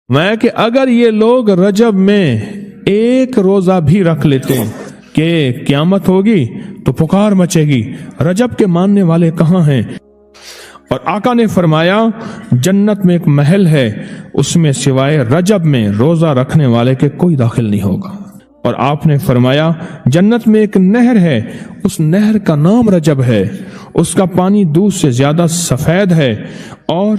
میں کہ اگر یہ لوگ رجب میں ایک روزہ بھی رکھ لیتے کہ قیامت ہوگی تو پکار مچے گی، رجب کے ماننے والے کہاں ہیں؟ اور آقا نے فرمایا جنت میں ایک محل ہے، اس میں سوائے رجب میں روزہ رکھنے والے کے کوئی داخل نہیں ہوگا۔ اور آپ نے فرمایا جنت میں ایک نہر ہے، اس نہر کا نام رجب ہے، اس کا پانی دودھ سے زیادہ سفید ہے اور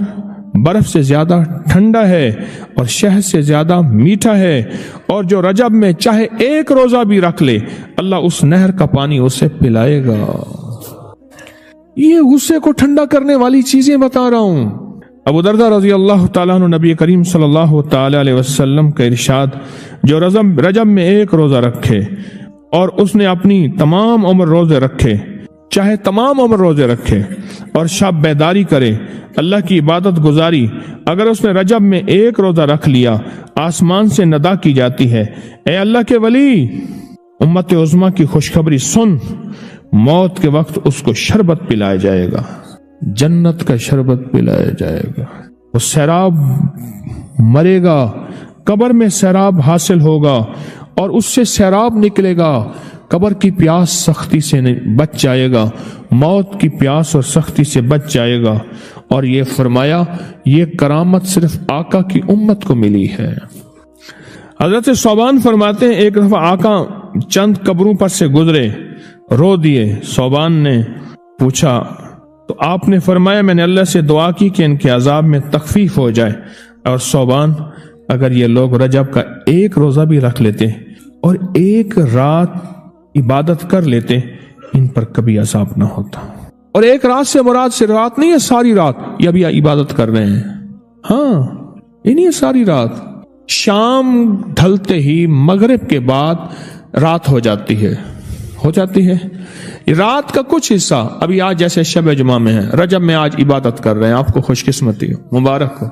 برف سے زیادہ ٹھنڈا ہے اور شہد سے زیادہ میٹھا ہے، اور جو رجب میں چاہے ایک روزہ بھی رکھ لے اللہ اس نہر کا پانی اسے پلائے گا۔ یہ غصے کو ٹھنڈا کرنے والی چیزیں بتا رہا ہوں۔ ابو درداء رضی اللہ تعالیٰ عنہ نبی کریم صلی اللہ تعالیٰ علیہ وسلم کا ارشاد، جو رجب میں ایک روزہ رکھے اور اس نے اپنی تمام عمر روزے رکھے، چاہے تمام عمر روزے رکھے اور شب بیداری کرے، اللہ کی عبادت گزاری، اگر اس نے رجب میں ایک روزہ رکھ لیا آسمان سے ندا کی جاتی ہے، اے اللہ کے ولی، امت عظمیٰ کی خوشخبری سن، موت کے وقت اس کو شربت پلایا جائے گا، جنت کا شربت پلایا جائے گا، وہ سیراب مرے گا، قبر میں سیراب حاصل ہوگا اور اس سے سیراب نکلے گا، قبر کی پیاس سختی سے بچ جائے گا، موت کی پیاس اور سختی سے بچ جائے گا۔ اور یہ فرمایا یہ کرامت صرف آقا کی امت کو ملی ہے۔ حضرت صوبان فرماتے ہیں ایک دفعہ آقا چند قبروں پر سے گزرے، رو دیے۔ صوبان نے پوچھا تو آپ نے فرمایا میں نے اللہ سے دعا کی کہ ان کے عذاب میں تخفیف ہو جائے، اور صوبان اگر یہ لوگ رجب کا ایک روزہ بھی رکھ لیتے اور ایک رات عبادت کر لیتے ان پر کبھی عذاب نہ ہوتا۔ اور ایک رات سے مراد سے رات نہیں ہے ساری رات، یہ ابھی عبادت کر رہے ہیں، ہاں یہ نہیں ہے ساری رات، شام ڈھلتے ہی مغرب کے بعد رات ہو جاتی ہے رات کا کچھ حصہ، ابھی آج جیسے شب جمعہ میں ہے، رجب میں آج عبادت کر رہے ہیں، آپ کو خوش قسمتی ہو، مبارک ہو،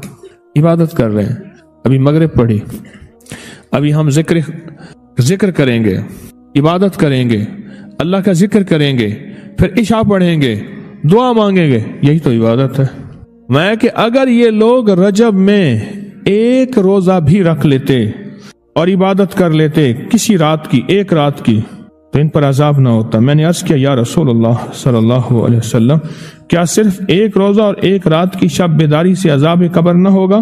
عبادت کر رہے ہیں، ابھی مغرب پڑھی، ابھی ہم ذکر کریں گے، عبادت کریں گے، اللہ کا ذکر کریں گے، پھر عشاء پڑھیں گے، دعا مانگیں گے، یہی تو عبادت ہے۔ میں کہ اگر یہ لوگ رجب میں ایک روزہ بھی رکھ لیتے اور عبادت کر لیتے کسی رات کی، ایک رات کی، تو ان پر عذاب نہ ہوتا۔ میں نے عرض کیا یا رسول اللہ صلی اللہ علیہ وسلم، کیا صرف ایک روزہ اور ایک رات کی شب بیداری سے عذاب قبر نہ ہوگا؟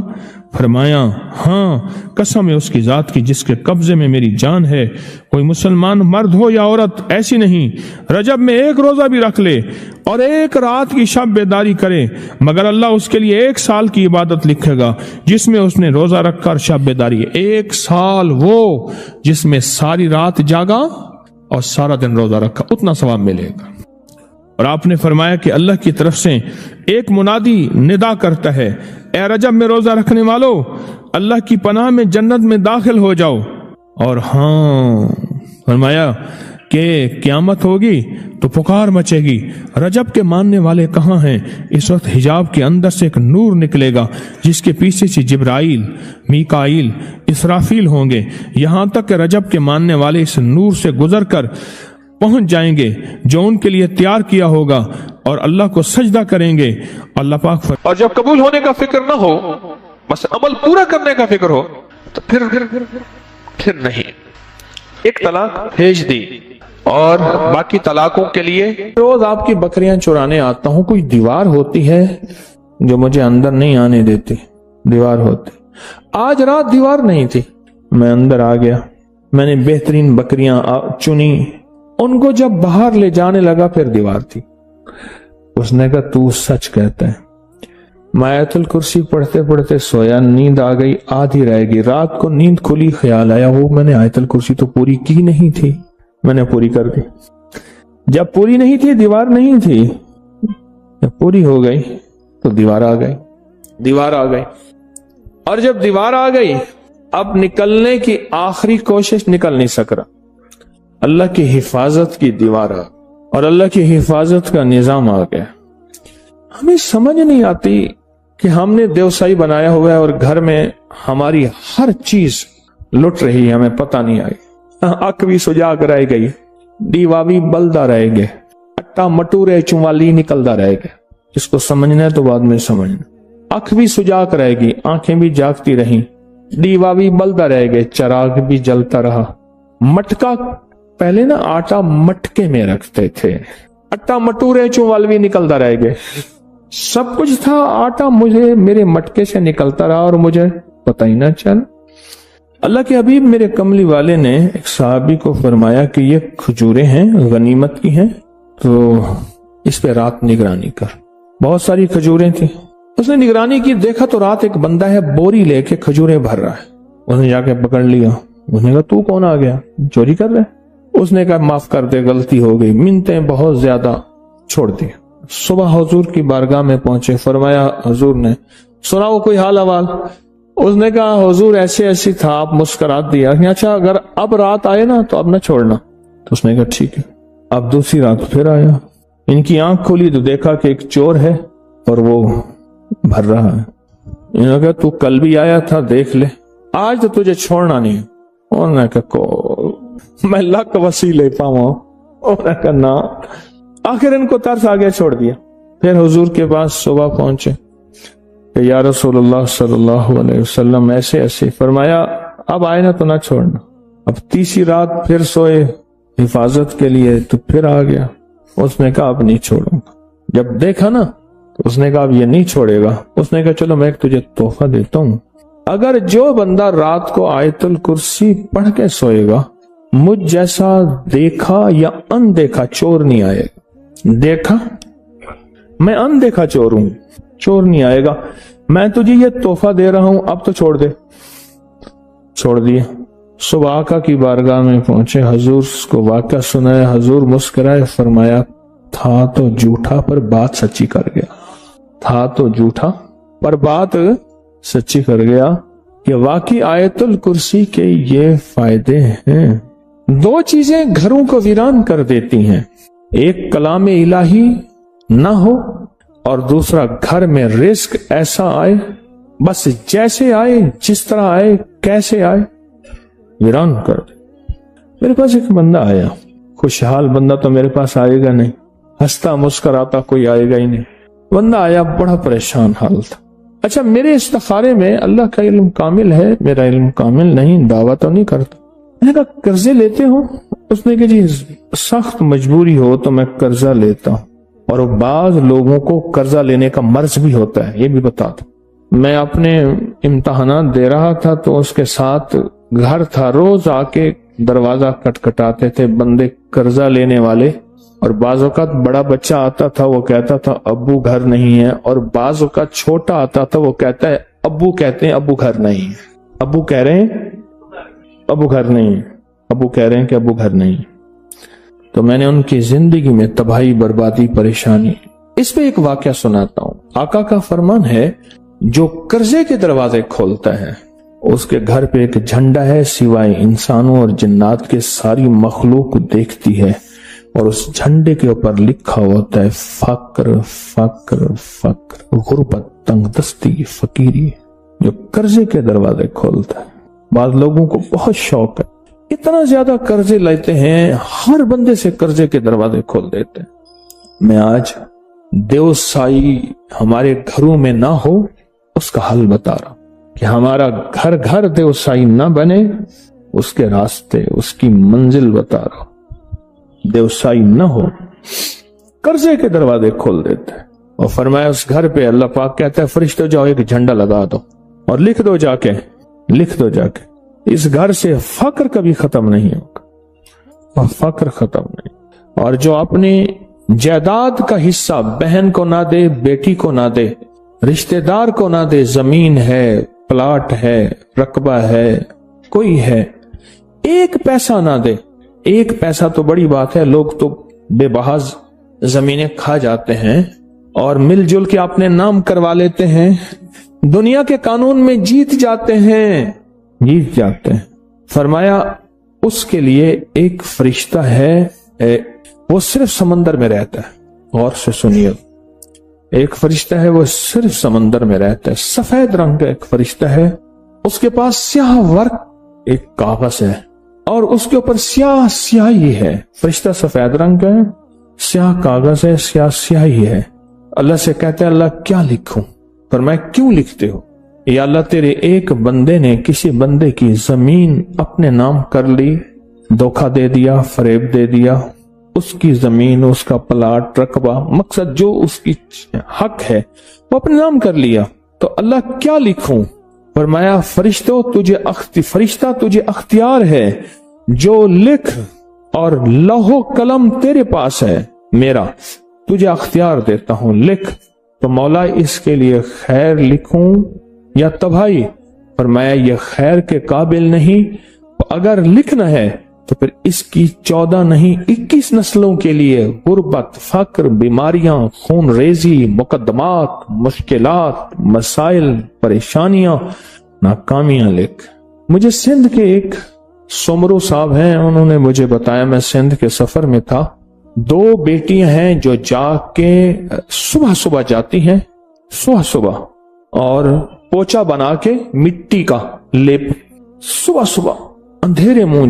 فرمایا ہاں، قسم ہے اس کی ذات کی جس کے قبضے میں میری جان ہے، کوئی مسلمان مرد ہو یا عورت ایسی نہیں رجب میں ایک روزہ بھی رکھ لے اور ایک رات کی شب بیداری کرے مگر اللہ اس کے لیے 1 سال کی عبادت لکھے گا جس میں اس نے روزہ رکھا اور شب بیداری، 1 سال وہ جس میں ساری رات جاگا اور سارا دن روزہ رکھا، اتنا ثواب ملے گا۔ اور آپ نے فرمایا کہ اللہ کی طرف سے ایک منادی ندا کرتا ہے، اے رجب میں روزہ رکھنے والو، اللہ کی پناہ میں جنت میں داخل ہو جاؤ۔ اور ہاں فرمایا کہ قیامت ہوگی تو پکار مچے گی، رجب کے ماننے والے کہاں ہیں؟ اس وقت حجاب کے اندر سے ایک نور نکلے گا جس کے پیچھے سے جبرائیل، میکائیل، اسرافیل ہوں گے، یہاں تک کہ رجب کے ماننے والے اس نور سے گزر کر پہنچ جائیں گے جو ان کے لیے تیار کیا ہوگا اور اللہ کو سجدہ کریں گے۔ اللہ پاک اور جب قبول ہونے کا فکر نہ ہو، بس عمل پورا کرنے کا فکر ہو، تو پھر نہیں، ایک طلاق بھیج دی۔ اور باقی طلاقوں کے لیے روز آپ کی بکریاں چرانے آتا ہوں، کوئی دیوار ہوتی ہے جو مجھے اندر نہیں آنے دیتی، دیوار ہوتی، آج رات دیوار نہیں تھی، میں اندر آ گیا، میں نے بہترین بکریاں چنی، ان کو جب باہر لے جانے لگا پھر دیوار تھی۔ اس نے کہا تو سچ کہتا ہے۔ میں آیت الکرسی پڑھتے پڑھتے سویا، نیند آ گئی، آدھی رہ گئی، رات کو نیند کھلی، خیال آیا وہ میں نے آیت الکرسی تو پوری کی نہیں تھی، میں نے پوری کر دی۔ جب پوری نہیں تھی دیوار نہیں تھی، جب پوری ہو گئی تو دیوار آ گئی، اور جب دیوار آ گئی اب نکلنے کی آخری کوشش، نکل نہیں سک رہا، اللہ کی حفاظت کی دیوار آ، اور اللہ کی حفاظت کا نظام آ گیا۔ ہمیں سمجھ نہیں آتی کہ ہم نے دیوسائی بنایا ہوا ہے اور گھر میں ہماری ہر چیز لٹ رہی ہے، ہمیں پتہ نہیں آئی، اک بھی سجاگ رہ گئی، دیوا بھی بلدا رہ گئے، اٹا مٹورے چوالی نکلدا رہ گئے، جس کو سمجھنا ہے تو بعد میں سمجھنا، اک بھی سجاگ رہ گئی، آنکھیں بھی جاگتی رہیں، دیوا بھی بلتا رہ گئے، چراغ بھی جلتا رہا۔ مٹکا پہلے نا آٹا مٹکے میں رکھتے تھے، اٹا مٹورے چوال بھی نکلتا رہ گئے، سب کچھ تھا، آٹا مجھے میرے مٹکے سے نکلتا رہا اور مجھے پتہ ہی نہ چل۔ اللہ کے حبیب میرے کملی والے نے ایک صحابی کو فرمایا کہ یہ کھجوریں ہیں، غنیمت کی ہیں، تو اس پہ رات نگرانی کر۔ بہت ساری کھجوریں تھیں، اس نے نگرانی کی، دیکھا تو رات ایک بندہ ہے بوری لے کے کھجوریں بھر رہا ہے۔ اس نے جا کے پکڑ لیا، اس نے کہا تو کون آ گیا، چوری کر رہے؟ اس نے کہا معاف کر دے، غلطی ہو گئی، منتیں بہت زیادہ، چھوڑ دی۔ صبح حضور کی بارگاہ میں پہنچے، فرمایا حضور نے سناؤ کوئی حال احوال؟ اس نے کہا حضور ایسے ایسی تھا، آپ مسکرات دیا، اچھا اگر اب رات آئے نا تو اب نہ چھوڑنا۔ تو اس نے کہا ٹھیک ہے۔ اب دوسری رات پھر آیا، ان کی آنکھ کھولی تو دیکھا کہ ایک چور ہے اور وہ بھر رہا ہے۔ انہوں نے کہا تو کل بھی آیا تھا، دیکھ لے، آج تو تجھے چھوڑنا نہیں۔ انہوں نے کہا میں لاکھ وسیلے پاؤں، انہوں نے کہا نا۔ آخر ان کو ترس آ گیا، چھوڑ دیا۔ پھر حضور کے پاس صبح پہنچے کہ یا رسول اللہ صلی اللہ علیہ وسلم ایسے ایسے، فرمایا اب آئے نا تو نہ چھوڑنا۔ اب تیسری رات پھر سوئے حفاظت کے لیے، تو پھر آ گیا۔ اس نے کہا اب نہیں چھوڑوں گا۔ جب دیکھا نا تو اس نے کہا اب یہ نہیں چھوڑے گا۔ اس نے کہا چلو میں ایک تجھے تحفہ دیتا ہوں، اگر جو بندہ رات کو آیت الکرسی پڑھ کے سوئے گا، مجھ جیسا دیکھا یا ان دیکھا چور نہیں آئے گا۔ دیکھا میں ان دیکھا چور ہوں، چور نہیں آئے گا، میں تجھے یہ تحفہ دے رہا ہوں، اب تو چھوڑ دے۔ چھوڑ دیا۔ صبح آقا کی بارگاہ میں پہنچے، حضور کو واقعہ سنایا، حضور مسکرائے، فرمایا تھا تو جھوٹا پر بات سچی کر گیا، تھا تو جھوٹا پر بات سچی کر گیا، کہ واقعی آیت الکرسی کے یہ فائدے ہیں۔ دو چیزیں گھروں کو ویران کر دیتی ہیں، ایک کلام الہی نہ ہو، اور دوسرا گھر میں رزق ایسا آئے، بس جیسے آئے، جس طرح آئے، کیسے آئے، ویران کر دے۔ میرے پاس ایک بندہ آیا، خوشحال بندہ تو میرے پاس آئے گا نہیں، ہنستا مسکراتا کوئی آئے گا ہی نہیں۔ بندہ آیا بڑا پریشان حال تھا۔ اچھا میرے استخارے میں اللہ کا علم کامل ہے، میرا علم کامل نہیں، دعویٰ تو نہیں کرتا۔ میں نے کہا قرضے لیتے ہو؟ اس نے کہا جی سخت مجبوری ہو تو میں قرضہ لیتا ہوں، اور بعض لوگوں کو قرضہ لینے کا مرض بھی ہوتا ہے، یہ بھی بتا دوں۔ میں اپنے امتحانات دے رہا تھا تو اس کے ساتھ گھر تھا، روز آ کے دروازہ کٹکھٹاتے تھے بندے قرضہ لینے والے، اور بعض اوقات بڑا بچہ آتا تھا، وہ کہتا تھا ابو گھر نہیں ہے، اور بعض اوقات چھوٹا آتا تھا، وہ کہتا ہے ابو کہتے ہیں ابو گھر نہیں ہے، ابو کہہ رہے ہیں ابو گھر نہیں ہے، ابو کہہ رہے ہیں کہ ابو گھر نہیں ہے۔ تو میں نے ان کی زندگی میں تباہی، بربادی، پریشانی، اس پہ ایک واقعہ سناتا ہوں۔ آقا کا فرمان ہے جو قرضے کے دروازے کھولتا ہے اس کے گھر پہ ایک جھنڈا ہے، سوائے انسانوں اور جنات کے ساری مخلوق دیکھتی ہے، اور اس جھنڈے کے اوپر لکھا ہوتا ہے فقر فقر فقر، غربت، تنگ دستی، فقیری، جو قرضے کے دروازے کھولتا ہے۔ بعض لوگوں کو بہت شوق ہے، اتنا زیادہ قرضے لیتے ہیں، ہر بندے سے قرضے کے دروازے کھول دیتے ہیں۔ میں آج دیو سائی ہمارے گھروں میں نہ ہو اس کا حل بتا رہا ہوں، کہ ہمارا گھر گھر دیو سائی نہ بنے، اس کے راستے، اس کی منزل بتا رہا ہوں۔ دیو سائی نہ ہو، قرضے کے دروازے کھول دیتے ہیں۔ اور فرمایا اس گھر پہ اللہ پاک کہتا ہے فرشتوں جاؤ ایک جھنڈا لگا دو اور لکھ دو جا کے، لکھ دو جا کے، اس گھر سے فقر کبھی ختم نہیں ہوگا، اور فقر ختم نہیں۔ اور جو اپنی جائیداد کا حصہ بہن کو نہ دے، بیٹی کو نہ دے، رشتہ دار کو نہ دے، زمین ہے، پلاٹ ہے، رقبہ ہے، کوئی ہے، ایک پیسہ نہ دے، ایک پیسہ تو بڑی بات ہے، لوگ تو بے بہاز زمینیں کھا جاتے ہیں اور مل جل کے اپنے نام کروا لیتے ہیں، دنیا کے قانون میں جیت جاتے ہیں، جیت جاتے ہیں۔ فرمایا اس کے لیے ایک فرشتہ ہے، وہ صرف سمندر میں رہتا ہے، غور سے سنیے، ایک فرشتہ ہے وہ صرف سمندر میں رہتا ہے، سفید رنگ کا ایک فرشتہ ہے، اس کے پاس سیاہ ورق ایک کاغذ ہے اور اس کے اوپر سیاہ سیاہی ہے، فرشتہ سفید رنگ کا ہے، سیاہ کاغذ ہے، سیاہ سیاہی ہے۔ اللہ سے کہتے ہیں اللہ کیا لکھوں؟ فرمایا کیوں لکھتے ہو؟ یا اللہ تیرے ایک بندے نے کسی بندے کی زمین اپنے نام کر لی، دھوکہ دے دیا، فریب دے دیا، اس کی زمین، اس کا پلاٹ، رقبہ، مقصد جو اس کی حق ہے وہ اپنے نام کر لیا، تو اللہ کیا لکھوں؟ فرمایا فرشتہ تجھے اختیار ہے، جو لکھ، اور لوح و قلم تیرے پاس ہے، میرا تجھے اختیار دیتا ہوں، لکھ۔ تو مولا اس کے لیے خیر لکھوں یا تباہی؟ فرمایا یہ خیر کے قابل نہیں، اگر لکھنا ہے تو پھر اس کی 14 نہیں 21 نسلوں کے لیے غربت، فقر، بیماریاں، خون ریزی، مقدمات، مشکلات، مسائل، پریشانیاں، ناکامیاں لکھ۔ مجھے سندھ کے ایک سمرو صاحب ہیں، انہوں نے مجھے بتایا، میں سندھ کے سفر میں تھا، 2 بیٹیاں ہیں جو جا کے صبح جاتی ہیں، صبح اور پوچا بنا کے مٹی کا لیپ صبح اندھیرے منہ